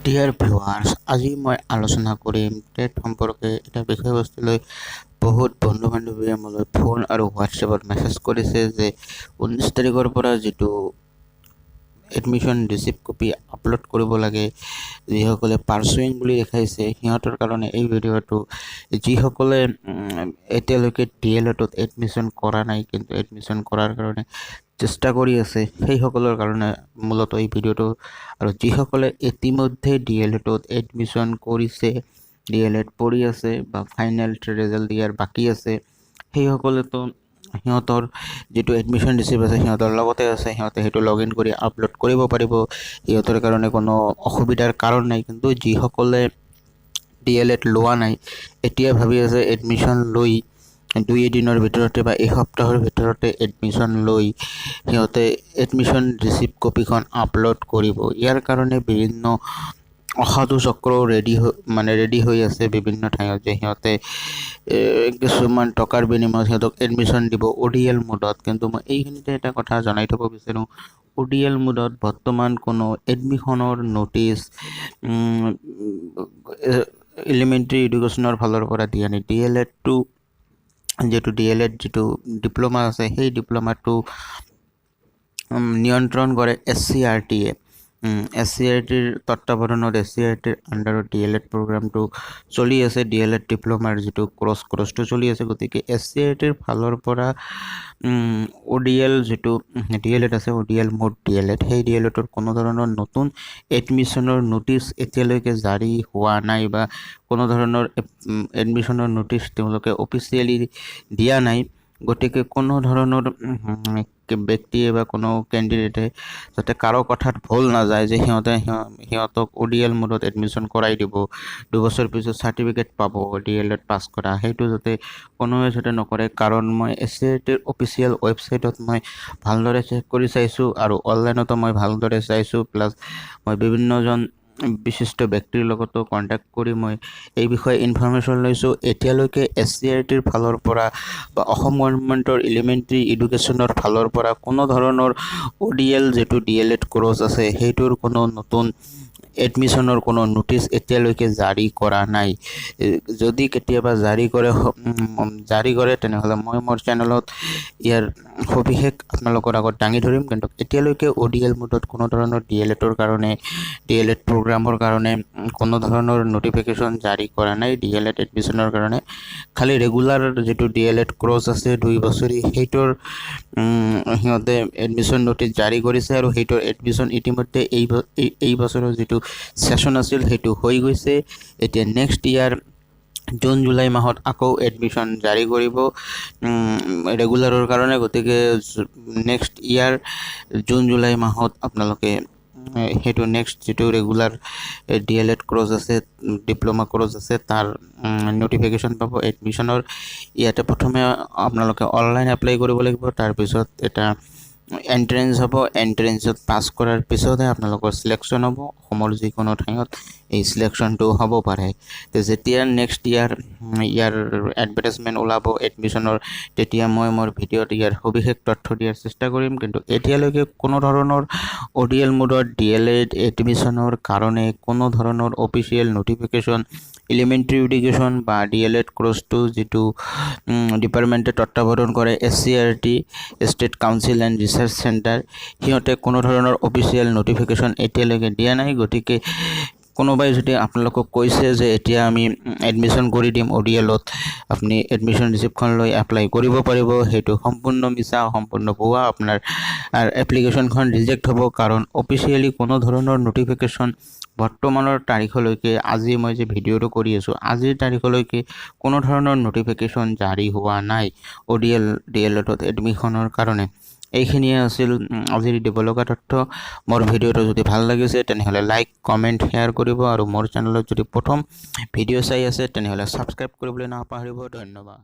Dear viewers, আজি মই আলোচনা কৰিম টেট সম্পৰ্কে এটা বিষয়বস্তু লৈ বহুত বন্ধু বান্ধৱীয়ে মোলৈ ফোন আৰু হোৱাটছএপত মেছেজ কৰিছে যে 19 তাৰিখৰ পৰা যিটো এডমিশ্যন ৰিচিপ্ট কপি আপলোড কৰিব লাগে, যিসকলে পাৰ্চুইং বুলি দেখাইছে সিহঁতৰ কাৰণে এই ভিডিঅ'টো। যিসকলে এতিয়ালৈকে DLEDত এডমিশ্যন কৰা নাই কিন্তু এডমিশ্যন কৰাৰ কাৰণে চেষ্টা কৰি আছে সেইসকলৰ কাৰণে মূলত এই ভিডিঅ'টো। আৰু যিসকলে ইতিমধ্যে DLEDত এডমিশ্যন কৰিছে, DLED পঢ়ি আছে বা ফাইনেল ৰিজাল্ট দিয়াৰ বাকী আছে, সেইসকলেতো সিহঁতৰ যিটো এডমিশ্যন ৰিচিপ্ট আছে সিহঁতৰ লগতে আছে, সিহঁতে সেইটো লগ ইন কৰি আপলোড কৰিব পাৰিব, সিহঁতৰ কাৰণে কোনো অসুবিধাৰ কাৰণ নাই। কিন্তু যিসকলে DLED লোৱা নাই, এতিয়া ভাবি আছে এডমিশ্যন লৈ 2 দিনৰ ভিতৰতে বা এসপ্তাহৰ ভিতৰতে এডমিশ্যন লৈ সিহঁতে এডমিশ্যন ৰিচিপ্ট কপিখন আপলোড কৰিব। ইয়াৰ কাৰণে বিভিন্ন অসাধু চক্ৰ ৰেডি হৈ আছে বিভিন্ন ঠাইত যে সিহঁতে কিছুমান টকাৰ বিনিময়ত সিহঁতক এডমিশ্যন দিব ODL মোডত। কিন্তু মই এইখিনিতে এটা কথা জনাই থ'ব বিচাৰোঁ, ODL মোডত বৰ্তমান কোনো এডমিশ্যনৰ ন'টিছ এলিমেণ্টাৰী এডুকেশ্যনৰ ফালৰ পৰা দিয়া নাই। DLED যিটো ডিপ্ল'মা আছে সেই ডিপ্ল'মাটো নিয়ন্ত্ৰণ কৰে SCRTয়ে। SCRTৰ তত্বাৱধানত SCRTৰ আণ্ডাৰত DLED প্ৰগ্ৰামটো চলি আছে, DLED ডিপ্ল'মাৰ যিটো কোৰ্চটো চলি আছে। গতিকে SCRTৰ ফালৰ পৰা ODL যিটো DLED আছে, ODL মোড DLED, সেই DLEDৰ কোনো ধৰণৰ নতুন এডমিশ্যনৰ ন'টিছ এতিয়ালৈকে জাৰি হোৱা নাই বা কোনো ধৰণৰ এডমিশ্যনৰ ন'টিছ তেওঁলোকে অফিচিয়েলি দিয়া নাই। গতিকে কোনো ধৰণৰ ব্যক্তিয়ে বা কোনো কেণ্ডিডেটে যাতে কাৰো কথাত ভুল নাযায় যে সিহঁতক ODL মোডত এডমিশ্যন কৰাই দিব, 2 বছৰ পিছত চাৰ্টিফিকেট পাব DLED পাছ কৰা, সেইটো যাতে কোনোৱে যাতে নকৰে। কাৰণ মই SCRTৰ অফিচিয়েল ৱেবছাইটত মই ভালদৰে চেক কৰি চাইছোঁ আৰু অনলাইনতো মই ভালদৰে চাইছোঁ, প্লাছ মই বিভিন্নজন বিশিষ্ট ব্যক্তিৰ লগতো কণ্টেক্ট কৰি মই এই বিষয়ে ইনফৰ্মেশ্যন লৈছোঁ। এতিয়ালৈকে SCRTৰ ফালৰ পৰা বা অসম গভৰ্ণমেণ্টৰ এলিমেণ্টাৰী এডুকেশ্যনৰ ফালৰ পৰা কোনো ধৰণৰ ODL যিটো DLED কোৰ্চ আছে সেইটোৰ কোনো নতুন এডমিশ্যনৰ কোনো ন'টিছ এতিয়ালৈকে জাৰি কৰা নাই। যদি কেতিয়াবা জাৰি কৰে তেনেহ'লে মই মোৰ চেনেলত ইয়াৰ সবিশেষ আপোনালোকৰ আগত দাঙি ধৰিম। কিন্তু এতিয়ালৈকে ODL মোডত কোনো ধৰণৰ DLEDৰ কাৰণে, DLED প্ৰগ্ৰামৰ কাৰণে কোনো ধৰণৰ ন'টিফিকেশ্যন জাৰি কৰা নাই DLED এডমিশ্যনৰ কাৰণে। খালি ৰেগুলাৰ যিটো DLED কোৰ্চ আছে 2 বছৰী, সেইটোৰ সিহঁতে এডমিশ্যন ন'টিছ জাৰি কৰিছে আৰু সেইটোৰ এডমিশ্যন ইতিমধ্যে এই বছৰৰ যিটো ছেশ্যন আছিল সেইটো হৈ গৈছে। এতিয়া নেক্সট ইয়াৰ জুন জুলাই মাহত আকৌ এডমিশ্যন জাৰি কৰিব ৰেগুলাৰৰ কাৰণে। গতিকে নেক্সট ইয়াৰ জুন জুলাই মাহত আপোনালোকে সেইটো নেক্সট যিটো ৰেগুলাৰ DLED কোৰ্চ আছে, ডিপ্ল'মা কোৰ্চ আছে, তাৰ ন'টিফিকেশ্যন পাব এডমিশ্যনৰ। ইয়াতে প্ৰথমে আপোনালোকে অনলাইন এপ্লাই কৰিব লাগিব, তাৰপিছত এটা এণ্ট্ৰেঞ্চ হ'ব, এণ্ট্ৰেঞ্চত পাছ কৰাৰ পিছতহে আপোনালোকৰ চিলেকশ্যন হ'ব। অসমৰ যিকোনো ঠাইত এই চিলেকশ্যনটো হ'ব পাৰে। যেতিয়া নেক্সট ইয়াৰ এডভাৰটাইজমেণ্ট ওলাব এডমিশ্যনৰ, তেতিয়া মই মোৰ ভিডিঅ'ত ইয়াৰ সবিশেষ তথ্য দিয়াৰ চেষ্টা কৰিম। কিন্তু এতিয়ালৈকে কোনো ধৰণৰ ODL মোডত DLED এডমিশ্যনৰ কাৰণে কোনো ধৰণৰ অফিচিয়েল ন'টিফিকেশ্যন এলিমেণ্টাৰী এডুকেশ্যন বা DLED কোৰ্চটো যিটো ডিপাৰ্টমেণ্টে তত্বাৱধান কৰে SCRT, state council and research centre, সিহঁতে কোনো ধৰণৰ অফিচিয়েল ন'টিফিকেশ্যন এতিয়ালৈকে দিয়া নাই। গতিকে কোনোবাই যদি আপোনালোকক কৈছে যে এতিয়া আমি এডমিশ্যন কৰি দিম ODLত, আপুনি এডমিশ্যন ৰিচিপ্টখন লৈ এপ্লাই কৰিব পাৰিব, সেইটো সম্পূৰ্ণ মিছা, সম্পূৰ্ণ ভুৱা। আপোনাৰ এপ্লিকেশ্যনখন ৰিজেক্ট হ'ব, কাৰণ অফিচিয়েলি কোনো ধৰণৰ ন'টিফিকেশ্যন বৰ্তমানৰ তাৰিখলৈকে, আজি মই যে ভিডিঅ'টো কৰি আছোঁ আজিৰ তাৰিখলৈকে কোনো ধৰণৰ ন'টিফিকেশ্যন জাৰি হোৱা নাই DLEDত এডমিশ্যনৰ কাৰণে। এইখিনিয়ে আছিল আজিৰ দিব লগা তথ্য। মোৰ ভিডিঅ'টো যদি ভাল লাগিছে তেনেহ'লে লাইক, কমেণ্ট, শ্বেয়াৰ কৰিব আৰু মোৰ চেনেলত যদি প্ৰথম ভিডিঅ' চাই আছে তেনেহ'লে ছাবস্ক্ৰাইব কৰিবলৈ নাপাহৰিব। ধন্যবাদ।